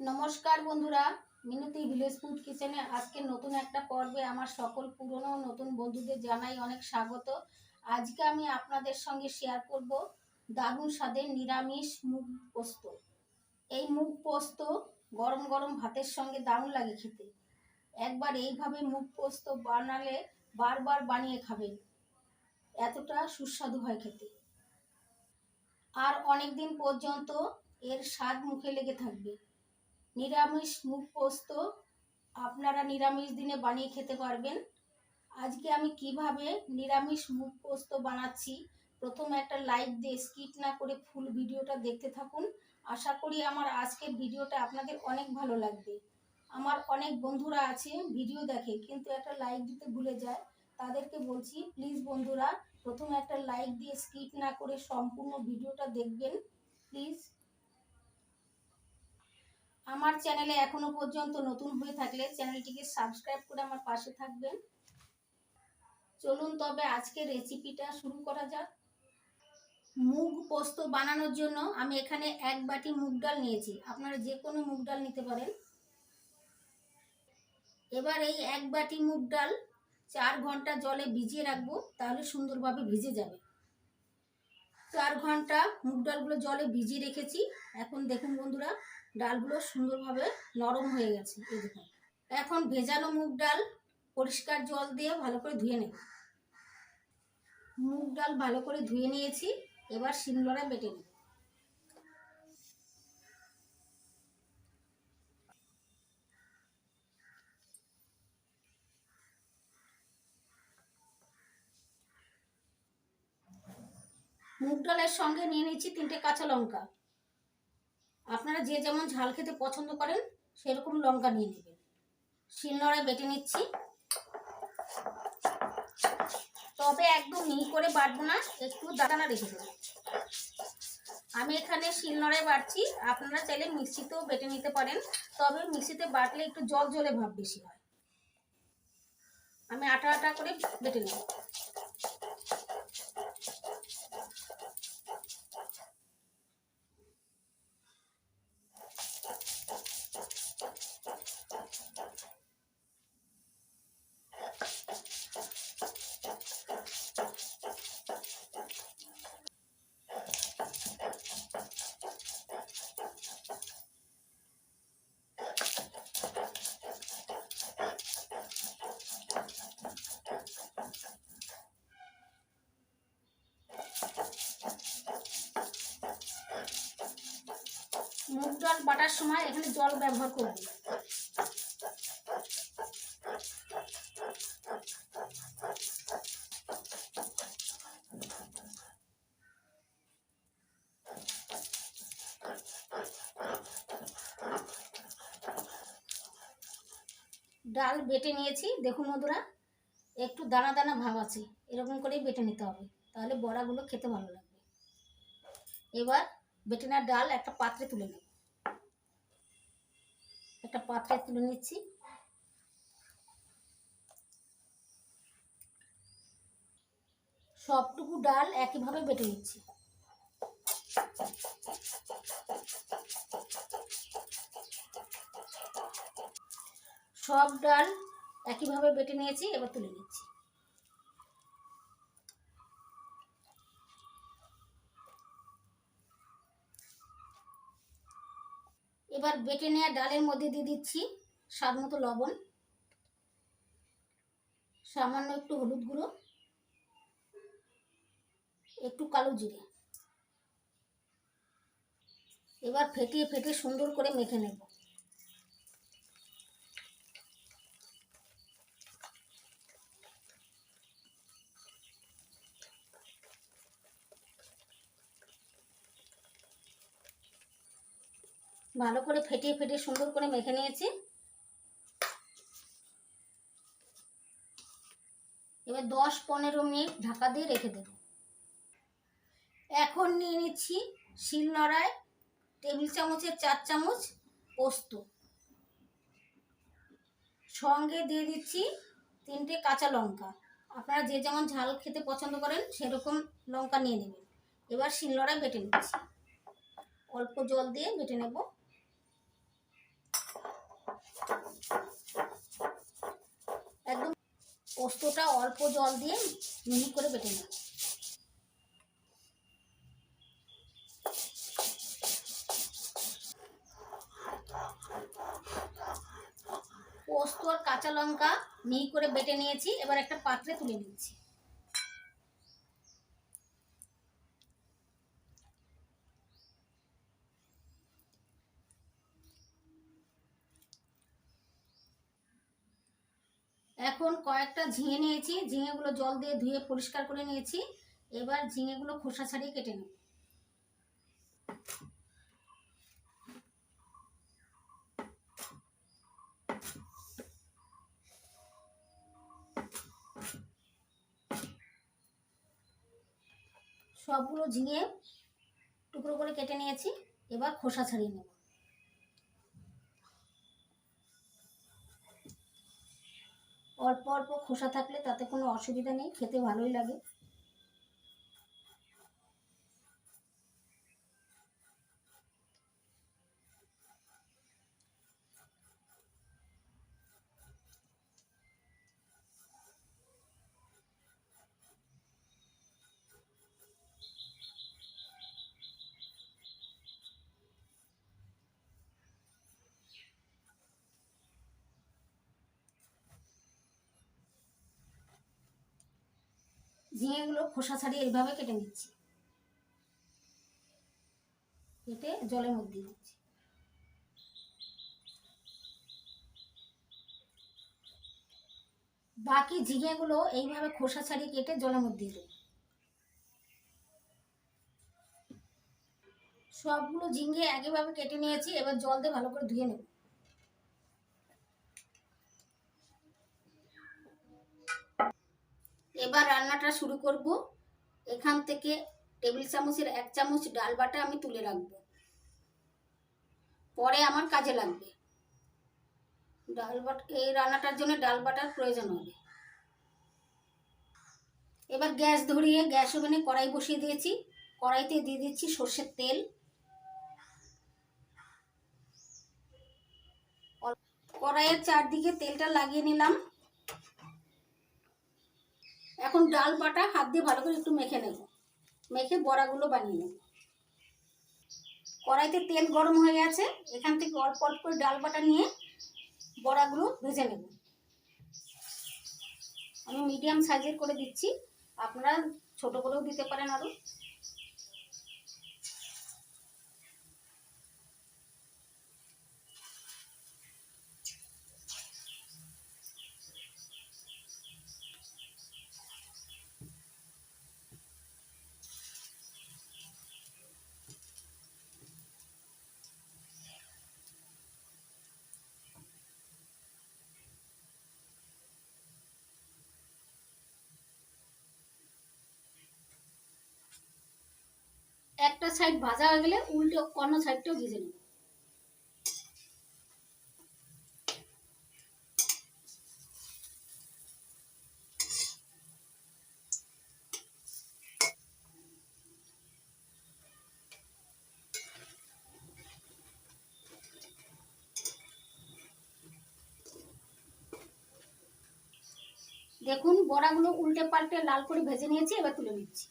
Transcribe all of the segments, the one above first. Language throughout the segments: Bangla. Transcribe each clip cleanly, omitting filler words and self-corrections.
নমস্কার বন্ধুরা, মিনতি ভিলেজ ফুড কিচেনে আজকে নতুন একটা পর্বে আমার সকল পুরনো ও নতুন বন্ধুদের জানাই অনেক স্বাগত। আজকে আমি আপনাদের সঙ্গে শেয়ার করব দারুণ স্বাদের নিরামিষ মুগ পোস্ত। এই মুগ পোস্ত গরম গরম ভাতের সঙ্গে দারুণ লাগে খেতে। একবার এইভাবে মুগ পোস্ত বানালে বারবার বানিয়ে খাবেন, এতটা সুস্বাদু হয় খেতে। আর অনেক দিন পর্যন্ত এর স্বাদ মুখে লেগে থাকবে। নিরামিষ মুগ পোস্ত আপনারা নিরামিষ দিনে বানিয়ে খেতে পারবেন। আজকে আমি কিভাবে নিরামিষ মুগ পোস্ত বানাচ্ছি, প্রথমে একটা লাইক দিয়ে স্কিপ না করে ফুল ভিডিওটা দেখতে থাকুন। আশা করি আমার আজকের ভিডিওটা আপনাদের অনেক ভালো লাগবে। আমার অনেক বন্ধুরা আছে ভিডিও দেখে কিন্তু একটা লাইক দিতে ভুলে যায়, তাদেরকে বলছি প্লিজ বন্ধুরা প্রথমে একটা লাইক দিয়ে স্কিপ না করে সম্পূর্ণ ভিডিওটা দেখবেন প্লিজ। আমার চ্যানেলে এখনো পর্যন্ত নতুন হয়ে থাকলে চ্যানেলটিকে সাবস্ক্রাইব করে আমার পাশে থাকবেন। চলুন তবে আজকের রেসিপিটা শুরু করা যাক। মুগ পোস্ত বানানোর জন্য আমি এখানে 1 বাটি মুগ ডাল নিয়েছি, আপনারা যে কোনো মুগ ডাল নিতে পারেন। এবার এই 1 বাটি মুগ ডাল 4 ঘন্টা জলে ভিজিয়ে রাখবো, তাহলে সুন্দরভাবে ভিজে যাবে। 4 ঘন্টা মুগ ডালগুলো জলে ভিজিয়ে রেখেছি। এখন দেখুন বন্ধুরা, ডালগুলো সুন্দরভাবে নরম হয়ে গেছে। এই দেখুন, এখন ভেজানো মুগ ডাল পরিষ্কার জল দিয়ে ভালো করে ধুয়ে নেব। মুগ ডাল ভালো করে ধুয়ে নিয়েছি, এবার শিলনোড়ায় বেটে নেব। মুগ ডালের সঙ্গে নিয়ে নিচ্ছি 3টে কাঁচা লঙ্কা। আপনারা যে যেমন ঝাল খেতে পছন্দ করেন সেরকম লঙ্কা নিয়ে নেবেন। শিলনোড়ায় বেটে নিচ্ছি, তবে একদম মিহি করে বাটবো না, একটু দানা রেখে দেবো। আমি এখানে শিলনোড়ায় বাটছি, আপনারা চাইলে মিক্সিতেও বেটে নিতে পারেন, তবে মিক্সিতে বাটলে একটু জল জলে ভাব বেশি হয়। আমি আটা আটা করে বেটে নেব। মুগ ডাল বাটার সময় এখানে জল ব্যবহার করব। ডাল বেটে নিয়েছি, দেখুন বন্ধুরা একটু দানা দানা ভাব আছে, এরকম করেই বেটে নিতে হবে, তাহলে বড়াগুলো খেতে ভালো লাগবে। এবার বেটে নেওয়া ডাল একটা পাত্রে তুলে নেব। একটা পাত্রে তুলে নিচ্ছি। সবটুকু ডাল একইভাবে বেটে নিচ্ছি। সব ডাল একইভাবে বেটে নিয়েছি, এবার তুলে নিচ্ছি। এবার বেটে নেওয়া ডালের মধ্যে দিয়ে দিচ্ছি স্বাদ মতো লবণ, সামান্য একটু হলুদ গুঁড়ো, একটু কালো জিরে। এবার ফেটিয়ে ফেটিয়ে সুন্দর করে মেখে নেব। ভালো করে ফেটিয়ে ফেটিয়ে সুন্দর করে মেখে নিয়েছি। এবার 10-15 মিনিট ঢাকা দিয়ে রেখে দেব। এখন নিয়ে নিচ্ছি শিলনোড়ায় টেবিল চামচের 4 চামচ পোস্ত, সঙ্গে দিয়ে দিচ্ছি 3টে কাঁচা লঙ্কা। আপনারা যে যেমন ঝাল খেতে পছন্দ করেন সেরকম লঙ্কা নিয়ে নেবেন। এবার শিলনোড়ায় বেটে নিচ্ছি, অল্প জল দিয়ে বেটে নেব। পোস্তটা অল্প জল দিয়ে মিহি করে বেটে নেব। পোস্ত আর কাঁচা লঙ্কা মিহি করে বেটে নিয়েছি, এবার একটা পাত্রে তুলে নিচ্ছি। এখন কয়েকটা ঝিঙে নিয়েছি, ঝিঙেগুলো জল দিয়ে ধুয়ে পরিষ্কার করে নিয়েছি। এবার ঝিঙেগুলো খোসা ছাড়িয়ে কেটে নেব। সবগুলো ঝিঙে টুকরো করে কেটে নিয়েছি, এবার খোসা ছাড়িয়ে নেব। অল্প অল্প খোসা থাকলে তাতে কোনো অসুবিধা নেই, খেতে ভালোই লাগে। ঝিঙেগুলো খোসা ছাড়িয়ে এইভাবে কেটে নিচ্ছি, কেটে জলের মধ্যে দিচ্ছি। বাকি ঝিঙেগুলো এইভাবে খোসা ছাড়িয়ে কেটে জলের মধ্যে দেব। সবগুলো ঝিঙে একইভাবে কেটে নিয়েছি, এবার জল দিয়ে ভালো করে ধুয়ে নেব। এবার রান্নাটা শুরু করব। এখান থেকে টেবিল চামচের 1 চামচ ডাল বাটা আমি তুলে রাখবো, পরে আমার কাজে লাগবে। ডাল বাটা, এই রান্নাটার জন্য ডাল বাটার প্রয়োজন হবে। এবার গ্যাস ধরিয়ে গ্যাস ওভেনে কড়াই বসিয়ে দিয়েছি। কড়াইতে দিয়ে দিচ্ছি সর্ষের তেল। কড়াইয়ের চারদিকে তেলটা লাগিয়ে নিলাম। এখন ডাল বাটা হাত দিয়ে ভালো করে একটু মেখে নেব, মেখে বড়াগুলো বানিয়ে নেব। কড়াইতে তেল গরম হয়ে গেছে, এখান থেকে অল্প অল্প করে ডাল বাটা নিয়ে বড়াগুলো ভেজে নেব। আমি মিডিয়াম সাইজের করে দিচ্ছি, আপনারা ছোট করেও দিতে পারেন আরো। একটা সাইড ভাজা হয়ে গেলে উল্টে অন্য সাইডটাও ভেজে নেব। দেখুন বড়াগুলো উল্টে পাল্টে লাল করে ভেজে নিয়েছি, এবার তুলে নিচ্ছি।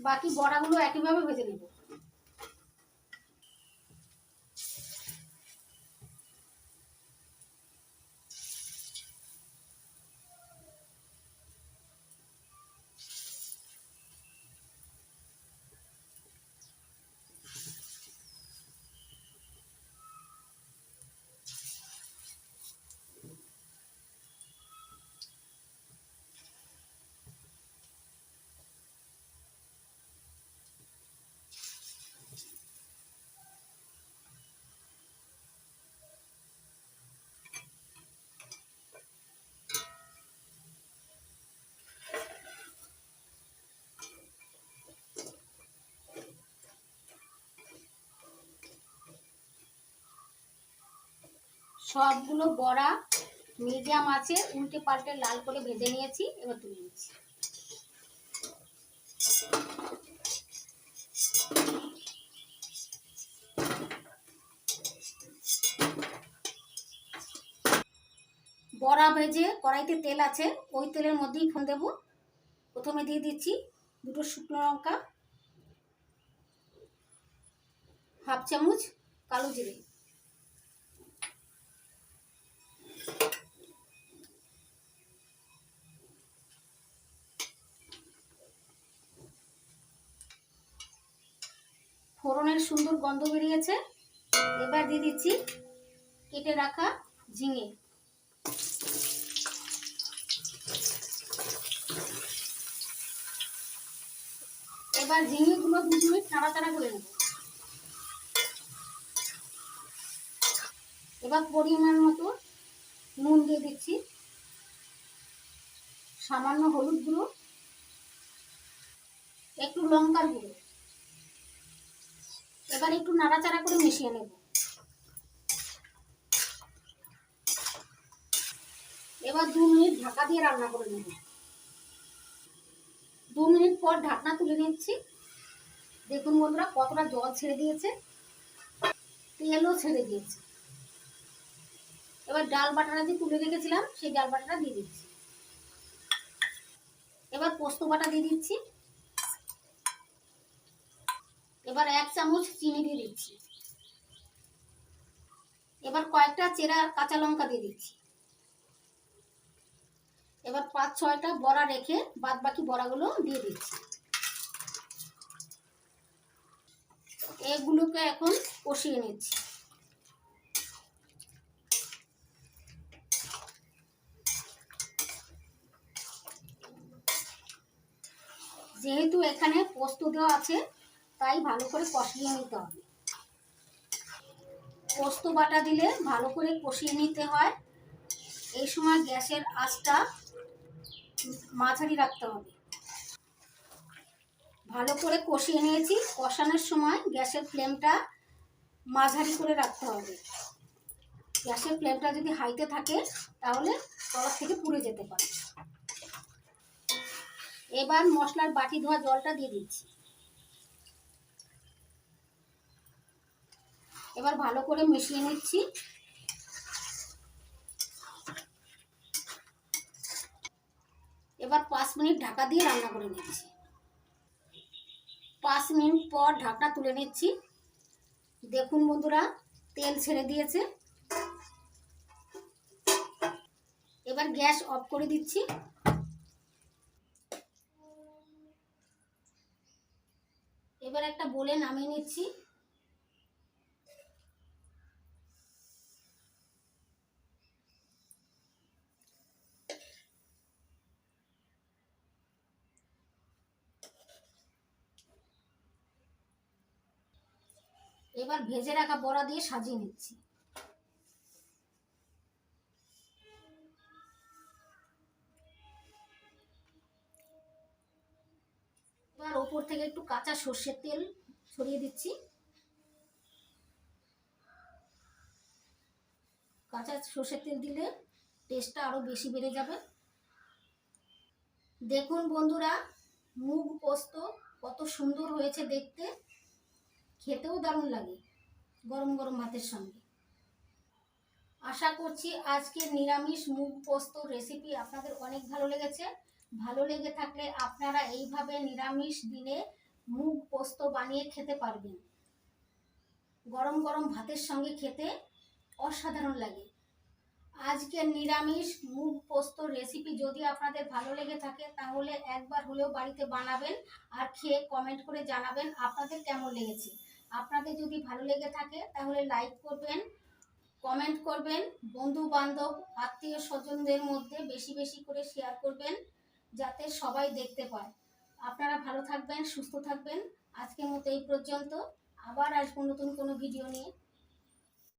বাকি বড়াগুলো একইভাবে ভেজে নেব। সবগুলো বড়া মিডিয়াম আছে উল্টে পাল্টে লাল করে ভেজে নিয়েছি, এবার তুলে নিচ্ছি। বড়া ভেজে কড়াইতে তেল আছে, ওই তেলের মধ্যেই ফোড়ন দেবো। প্রথমে দিয়ে দিচ্ছি দুটো শুকনো লঙ্কা, হাফ চামচ কালো জিরে, ফোড়নের সুন্দর গন্ধ বেরিয়েছে। এবার দিয়ে দিচ্ছি কেটে রাখা ঝিঙে। এবার ঝিঙেগুলো 2 মিনিট নাড়াচাড়া করে নেব। এবার পরিমাণ মতো নুন দিয়ে দিচ্ছি, সামান্য হলুদ গুঁড়ো, একটু লঙ্কার গুঁড়ো। এবার একটু নাড়াচাড়া করে মিশিয়ে নেব। এবার 2 মিনিট ঢাকা দিয়ে রান্না করে নেব। 2 মিনিট পর ঢাকনা তুলে নিচ্ছি। দেখুন বন্ধুরা কতটা জল ছেড়ে দিয়েছে, তেলও ছেড়ে দিয়েছে। এবার ডাল বাটাটা দিয়ে তুলে রেখেছিলাম, সেই ডাল বাটাটা দিয়ে দিচ্ছি। এবার পোস্ত বাটা দিয়ে দিচ্ছি। এবার 1 চামচ চিনি দিয়ে দিচ্ছি। এবার কয়েকটা চেরা কাঁচা লঙ্কা দিয়ে দিচ্ছি। এবার 5-6টা বড়া রেখে বাদ বাকি বড়াগুলো দিয়ে দিচ্ছি। এগুলোকে এখন কষিয়ে নিচ্ছি। যেহেতু এখানে পোস্ত দেওয়া আছে, তাই ভালো করে কষিয়ে নিতে হবে। পোস্ত বাটা দিলে ভালো করে কষিয়ে নিতে হয়। এই সময় গ্যাসের আঁচটা মাঝারি রাখতে হবে। ভালো করে কষিয়ে নিয়েছি। কষানোর সময় গ্যাসের ফ্লেমটা মাঝারি করে রাখতে হবে। গ্যাসের ফ্লেমটা যদি হাইতে থাকে তাহলে তলা থেকে পুড়ে যেতে পারে। এবার মশলার বাটি ধোয়া জলটা দিয়ে দিচ্ছি। এবার ভালো করে মিশিয়ে নিচ্ছি। এবার 5 মিনিট ঢাকা দিয়ে রান্না করে নিচ্ছি। 5 মিনিট পর ঢাকনা তুলে নিচ্ছি। দেখুন বন্ধুরা তেল ছেড়ে দিয়েছে। এবার গ্যাস অফ করে দিচ্ছি। এবার একটা বলে নামিয়ে নিচ্ছি। এবার ভেজে রাখা বড়া দিয়ে সাজিয়ে নিচ্ছি। এবার ওপর থেকে একটু কাঁচা সর্ষের তেল ছড়িয়ে দিচ্ছি। কাঁচা সর্ষের তেল দিলে টেস্টটা আরো বেশি বেড়ে যাবে। দেখুন বন্ধুরা মুগ পোস্ত কত সুন্দর হয়েছে দেখতে, খেতেও দারুণ লাগে গরম গরম ভাতের সঙ্গে। আশা করছি আজকের নিরামিষ মুগ পোস্ত রেসিপি আপনাদের অনেক ভালো লেগেছে। ভালো লেগে থাকলে আপনারা এইভাবে নিরামিষ দিনে মুগ পোস্ত বানিয়ে খেতে পারবেন। গরম গরম ভাতের সঙ্গে খেতে অসাধারণ লাগে। আজকের নিরামিষ মুগ পোস্ত রেসিপি যদি আপনাদের ভালো লেগে থাকে তাহলে একবার হলেও বাড়িতে বানাবেন আর খেয়ে কমেন্ট করে জানাবেন আপনাদের কেমন লেগেছে। আপনাদের যদি ভালো লেগে থাকে তাহলে লাইক করবেন, কমেন্ট করবেন, বন্ধু বান্ধব আত্মীয় স্বজনদের মধ্যে বেশি বেশি করে শেয়ার করবেন যাতে সবাই দেখতে পায়। আপনারা ভালো থাকবেন, সুস্থ থাকবেন। আজকের মতো এই পর্যন্ত। আবার আসবো নতুন কোনো ভিডিও নিয়ে।